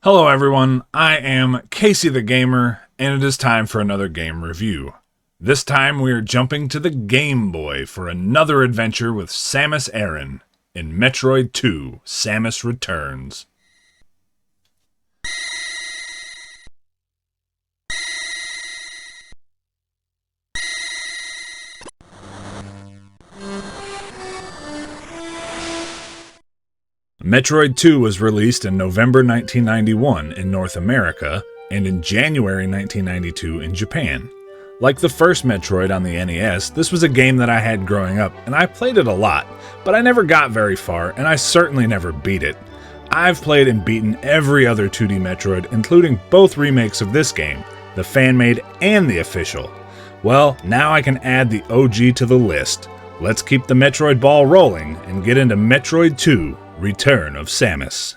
Hello everyone, I am Casey the Gamer, and it is time for another game review. This time we are jumping to the Game Boy for another adventure with Samus Aran in Metroid II: Samus Returns. Metroid II was released in November 1991 in North America and in January 1992 in Japan. Like the first Metroid on the NES, this was a game that I had growing up, and I played it a lot, but I never got very far, and I certainly never beat it. I've played and beaten every other 2D Metroid, including both remakes of this game, the fan-made and the official. Well, now I can add the OG to the list. Let's keep the Metroid ball rolling and get into Metroid II: Return of Samus.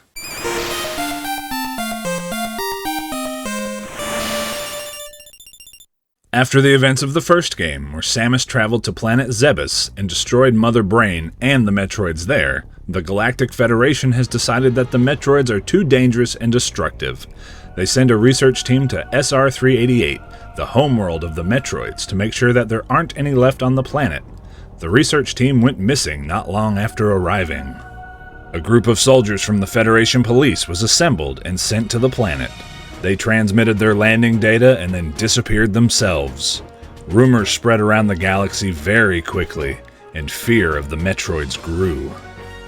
After the events of the first game, where Samus traveled to planet Zebes and destroyed Mother Brain and the Metroids there, the Galactic Federation has decided that the Metroids are too dangerous and destructive. They send a research team to SR-388, the homeworld of the Metroids, to make sure that there aren't any left on the planet. The research team went missing not long after arriving. A group of soldiers from the Federation Police was assembled and sent to the planet. They transmitted their landing data and then disappeared themselves. Rumors spread around the galaxy very quickly, and fear of the Metroids grew.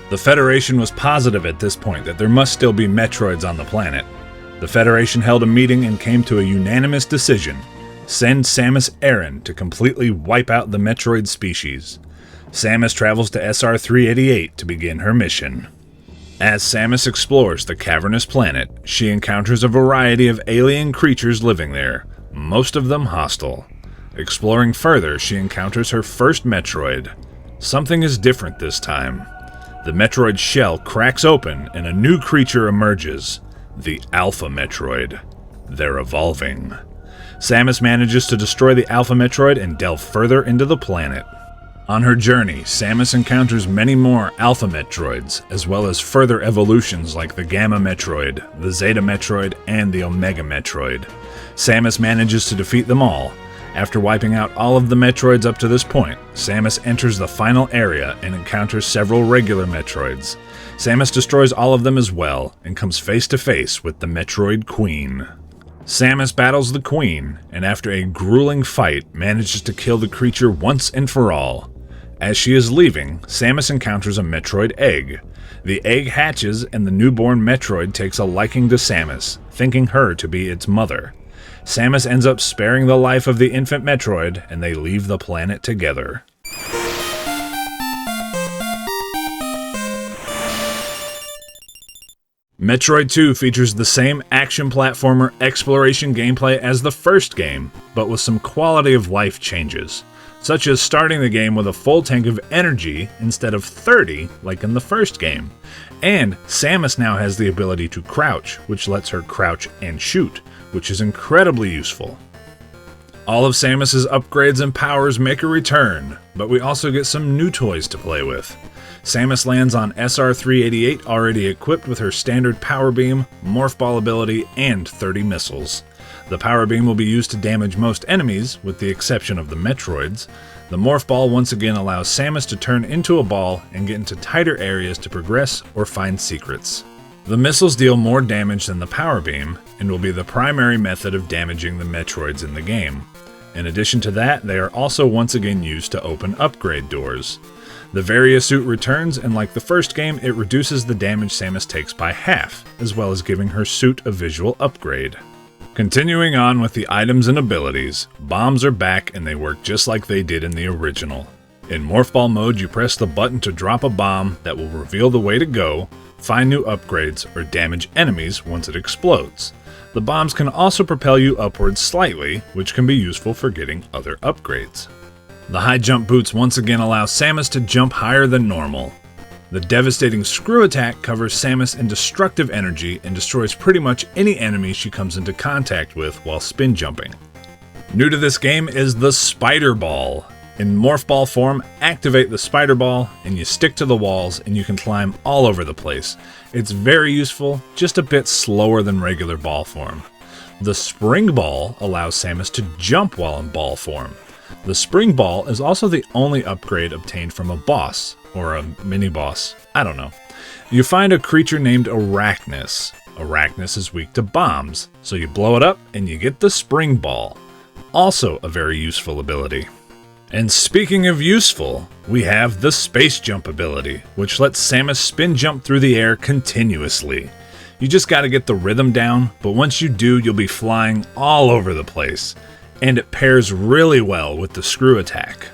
The Federation was positive at this point that there must still be Metroids on the planet. The Federation held a meeting and came to a unanimous decision: send Samus Aran to completely wipe out the Metroid species. Samus travels to SR-388 to begin her mission. As Samus explores the cavernous planet, she encounters a variety of alien creatures living there, most of them hostile. Exploring further, she encounters her first Metroid. Something is different this time. The Metroid shell cracks open and a new creature emerges, the Alpha Metroid. They're evolving. Samus manages to destroy the Alpha Metroid and delve further into the planet. On her journey, Samus encounters many more Alpha Metroids, as well as further evolutions like the Gamma Metroid, the Zeta Metroid, and the Omega Metroid. Samus manages to defeat them all. After wiping out all of the Metroids up to this point, Samus enters the final area and encounters several regular Metroids. Samus destroys all of them as well, and comes face to face with the Metroid Queen. Samus battles the Queen, and after a grueling fight, manages to kill the creature once and for all. As she is leaving, Samus encounters a Metroid egg. The egg hatches and the newborn Metroid takes a liking to Samus, thinking her to be its mother. Samus ends up sparing the life of the infant Metroid, and they leave the planet together. Metroid II features the same action platformer exploration gameplay as the first game, but with some quality of life changes, such as starting the game with a full tank of energy instead of 30 like in the first game. And Samus now has the ability to crouch, which lets her crouch and shoot, which is incredibly useful. All of Samus's upgrades and powers make a return, but we also get some new toys to play with. Samus lands on SR-388 already equipped with her standard Power Beam, Morph Ball ability, and 30 missiles. The Power Beam will be used to damage most enemies, with the exception of the Metroids. The Morph Ball once again allows Samus to turn into a ball and get into tighter areas to progress or find secrets. The missiles deal more damage than the Power Beam, and will be the primary method of damaging the Metroids in the game. In addition to that, they are also once again used to open upgrade doors. The Varia suit returns, and like the first game, it reduces the damage Samus takes by half, as well as giving her suit a visual upgrade. Continuing on with the items and abilities, bombs are back and they work just like they did in the original. In Morph Ball mode, you press the button to drop a bomb that will reveal the way to go, find new upgrades, or damage enemies once it explodes. The bombs can also propel you upwards slightly, which can be useful for getting other upgrades. The high jump boots once again allow Samus to jump higher than normal. The devastating screw attack covers Samus in destructive energy and destroys pretty much any enemy she comes into contact with while spin jumping. New to this game is the Spider Ball. In Morph Ball form, activate the Spider Ball, and you stick to the walls, and you can climb all over the place. It's very useful, just a bit slower than regular ball form. The Spring Ball allows Samus to jump while in ball form. The Spring Ball is also the only upgrade obtained from a boss, or a mini-boss, I don't know. You find a creature named Arachnus. Arachnus is weak to bombs, so you blow it up and you get the Spring Ball. Also a very useful ability. And speaking of useful, we have the Space Jump ability, which lets Samus spin jump through the air continuously. You just gotta get the rhythm down, but once you do, you'll be flying all over the place. And it pairs really well with the screw attack.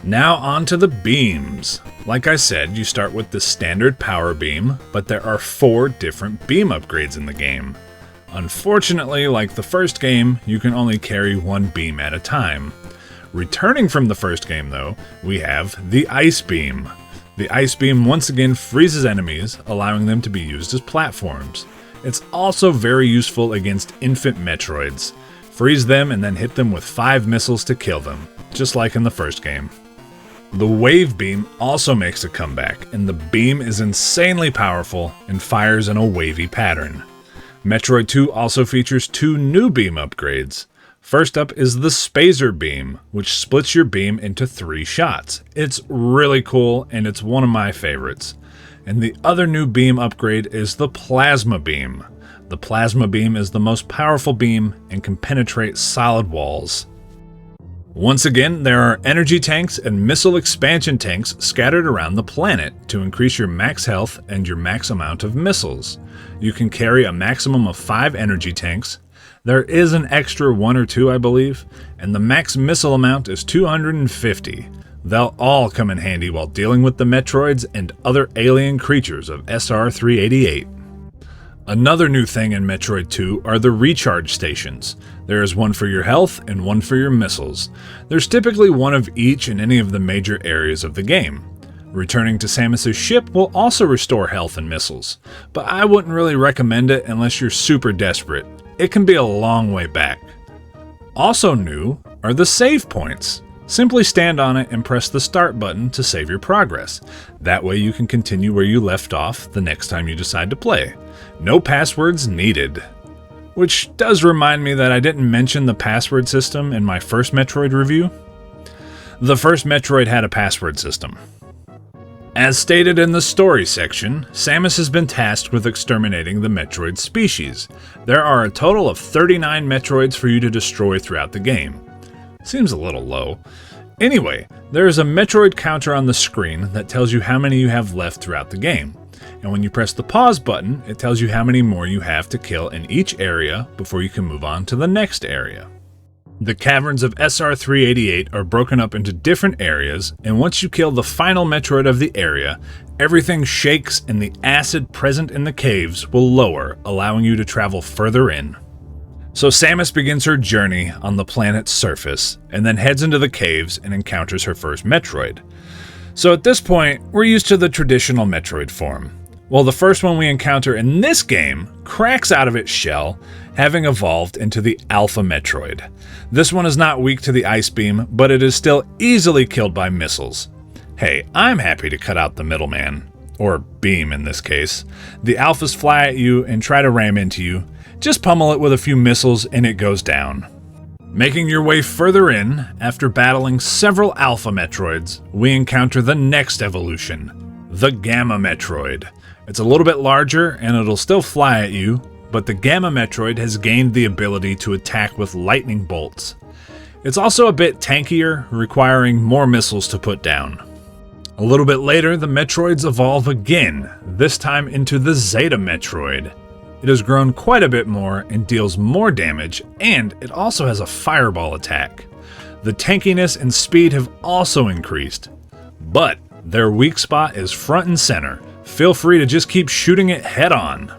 Now on to the beams. Like I said, you start with the standard power beam, but there are 4 different beam upgrades in the game. Unfortunately, like the first game, you can only carry 1 beam at a time. Returning from the first game though, we have the Ice Beam. The Ice Beam once again freezes enemies, allowing them to be used as platforms. It's also very useful against infant Metroids. Freeze them and then hit them with 5 missiles to kill them, just like in the first game. The Wave Beam also makes a comeback, and the beam is insanely powerful and fires in a wavy pattern. Metroid II also features 2 new beam upgrades. First up is the Spazer Beam, which splits your beam into 3 shots. It's really cool, and it's one of my favorites. And the other new beam upgrade is the Plasma Beam. The Plasma Beam is the most powerful beam and can penetrate solid walls. Once again, there are energy tanks and missile expansion tanks scattered around the planet to increase your max health and your max amount of missiles. You can carry a maximum of 5 energy tanks. There is an extra 1 or 2, I believe, and the max missile amount is 250. They'll all come in handy while dealing with the Metroids and other alien creatures of SR-388. Another new thing in Metroid II are the recharge stations. There is one for your health and one for your missiles. There's typically one of each in any of the major areas of the game. Returning to Samus's ship will also restore health and missiles, but I wouldn't really recommend it unless you're super desperate. It can be a long way back. Also new are the save points. Simply stand on it and press the start button to save your progress. That way you can continue where you left off the next time you decide to play. No passwords needed. Which does remind me that I didn't mention the password system in my first Metroid review. The first Metroid had a password system. As stated in the story section, Samus has been tasked with exterminating the Metroid species. There are a total of 39 Metroids for you to destroy throughout the game. Seems a little low. Anyway, there is a Metroid counter on the screen that tells you how many you have left throughout the game. And when you press the pause button, it tells you how many more you have to kill in each area before you can move on to the next area. The caverns of SR-388 are broken up into different areas, and once you kill the final Metroid of the area, everything shakes and the acid present in the caves will lower, allowing you to travel further in. So Samus begins her journey on the planet's surface, and then heads into the caves and encounters her first Metroid. So at this point, we're used to the traditional Metroid form. Well, the first one we encounter in this game cracks out of its shell, having evolved into the Alpha Metroid. This one is not weak to the Ice Beam, but it is still easily killed by missiles. Hey, I'm happy to cut out the middleman, or beam in this case. The Alphas fly at you and try to ram into you. Just pummel it with a few missiles and it goes down. Making your way further in, after battling several Alpha Metroids, we encounter the next evolution, the Gamma Metroid. It's a little bit larger and it'll still fly at you, but the Gamma Metroid has gained the ability to attack with lightning bolts. It's also a bit tankier, requiring more missiles to put down. A little bit later, the Metroids evolve again, this time into the Zeta Metroid. It has grown quite a bit more and deals more damage, and it also has a fireball attack. The tankiness and speed have also increased, but their weak spot is front and center. Feel free to just keep shooting it head on.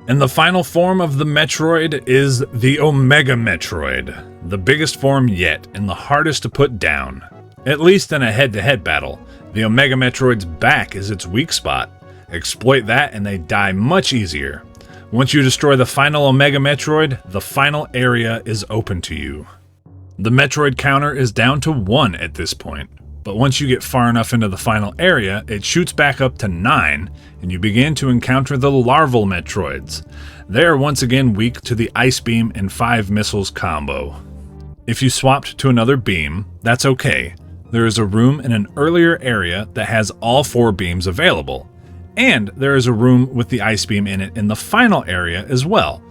And the final form of the Metroid is the Omega Metroid, the biggest form yet and the hardest to put down. At least in a head-to-head battle, the Omega Metroid's back is its weak spot. Exploit that and they die much easier. Once you destroy the final Omega Metroid, the final area is open to you. The Metroid counter is down to 1 at this point, but once you get far enough into the final area, it shoots back up to 9, and you begin to encounter the larval Metroids. They are once again weak to the Ice Beam and 5 missiles combo. If you swapped to another beam, that's okay. There is a room in an earlier area that has all 4 beams available, and there is a room with the Ice Beam in it in the final area as well.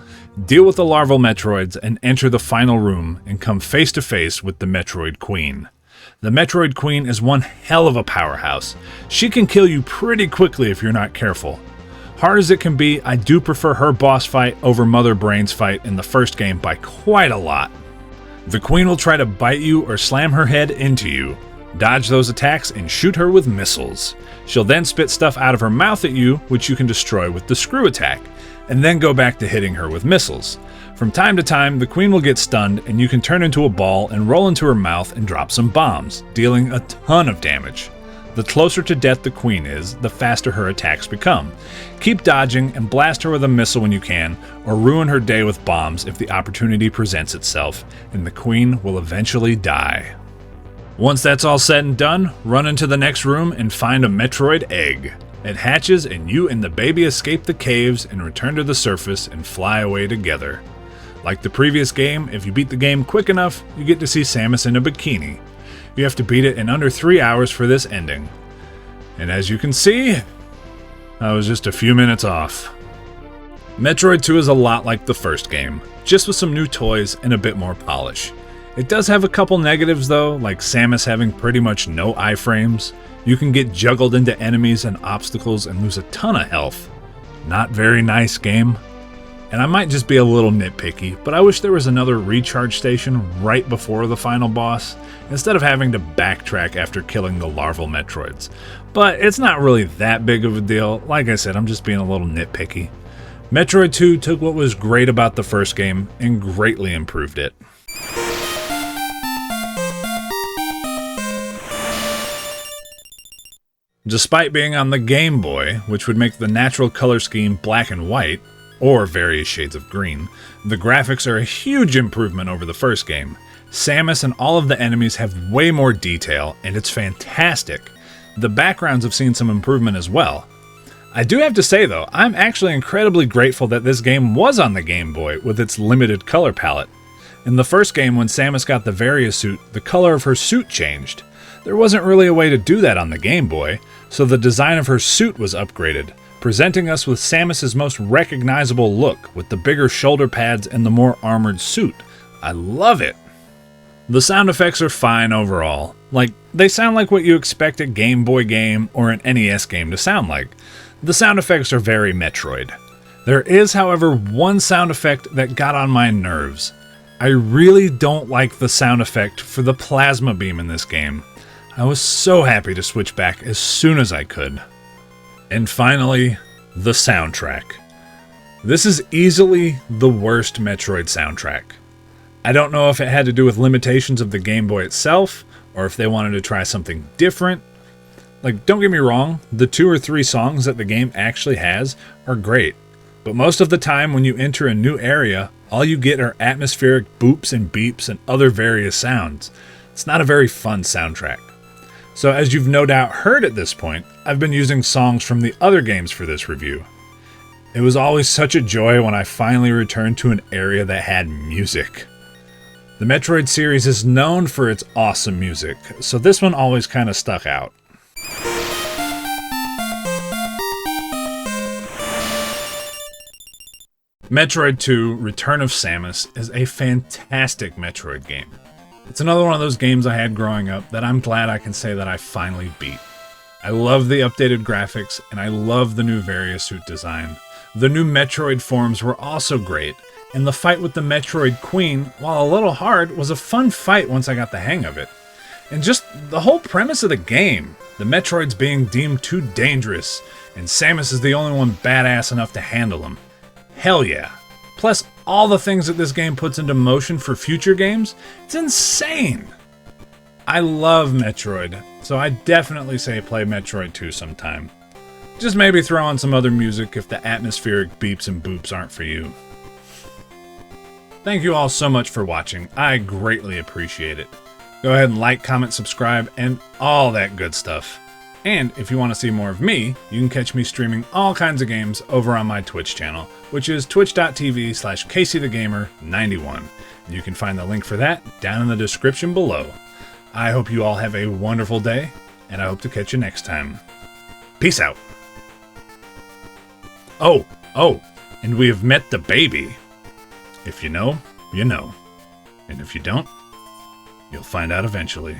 Deal with the larval Metroids and enter the final room and come face to face with the Metroid Queen. The Metroid Queen is one hell of a powerhouse. She can kill you pretty quickly if you're not careful. Hard as it can be, I do prefer her boss fight over Mother Brain's fight in the first game by quite a lot. The Queen will try to bite you or slam her head into you. Dodge those attacks and shoot her with missiles. She'll then spit stuff out of her mouth at you, which you can destroy with the screw attack, and then go back to hitting her with missiles. From time to time, the Queen will get stunned and you can turn into a ball and roll into her mouth and drop some bombs, dealing a ton of damage. The closer to death the Queen is, the faster her attacks become. Keep dodging and blast her with a missile when you can, or ruin her day with bombs if the opportunity presents itself, and the Queen will eventually die. Once that's all said and done, run into the next room and find a Metroid egg. It hatches and you and the baby escape the caves and return to the surface and fly away together. Like the previous game, if you beat the game quick enough, you get to see Samus in a bikini. You have to beat it in under 3 hours for this ending. And as you can see, I was just a few minutes off. Metroid 2 is a lot like the first game, just with some new toys and a bit more polish. It does have a couple negatives though, like Samus having pretty much no iframes. You can get juggled into enemies and obstacles and lose a ton of health. Not very nice game. And I might just be a little nitpicky, but I wish there was another recharge station right before the final boss, instead of having to backtrack after killing the larval Metroids. But it's not really that big of a deal. Like I said, I'm just being a little nitpicky. Metroid 2 took what was great about the first game and greatly improved it. Despite being on the Game Boy, which would make the natural color scheme black and white, or various shades of green, the graphics are a huge improvement over the first game. Samus and all of the enemies have way more detail, and it's fantastic. The backgrounds have seen some improvement as well. I do have to say though, I'm actually incredibly grateful that this game was on the Game Boy with its limited color palette. In the first game, when Samus got the Varia suit, the color of her suit changed. There wasn't really a way to do that on the Game Boy, so the design of her suit was upgraded, presenting us with Samus's most recognizable look, with the bigger shoulder pads and the more armored suit. I love it! The sound effects are fine overall. They sound like what you expect a Game Boy game or an NES game to sound like. The sound effects are very Metroid. There is, however, one sound effect that got on my nerves. I really don't like the sound effect for the plasma beam in this game. I was so happy to switch back as soon as I could. And finally, the soundtrack. This is easily the worst Metroid soundtrack. I don't know if it had to do with limitations of the Game Boy itself, or if they wanted to try something different. Don't get me wrong, the 2 or 3 songs that the game actually has are great. But most of the time when you enter a new area, all you get are atmospheric boops and beeps and other various sounds. It's not a very fun soundtrack. So as you've no doubt heard at this point, I've been using songs from the other games for this review. It was always such a joy when I finally returned to an area that had music. The Metroid series is known for its awesome music, so this one always kind of stuck out. Metroid II: Return of Samus is a fantastic Metroid game. It's another one of those games I had growing up that I'm glad I can say that I finally beat. I love the updated graphics, and I love the new Varia suit design. The new Metroid forms were also great, and the fight with the Metroid Queen, while a little hard, was a fun fight once I got the hang of it. And just the whole premise of the game, the Metroids being deemed too dangerous, and Samus is the only one badass enough to handle them. Hell yeah. Plus, all the things that this game puts into motion for future games, it's insane! I love Metroid, so I definitely say play Metroid 2 sometime. Just maybe throw on some other music if the atmospheric beeps and boops aren't for you. Thank you all so much for watching. I greatly appreciate it. Go ahead and like, comment, subscribe, and all that good stuff. And if you want to see more of me, you can catch me streaming all kinds of games over on my Twitch channel, which is twitch.tv/CaseyTheGamer91. You can find the link for that down in the description below. I hope you all have a wonderful day, and I hope to catch you next time. Peace out. Oh, and we have met the baby. If you know, you know. And if you don't, you'll find out eventually.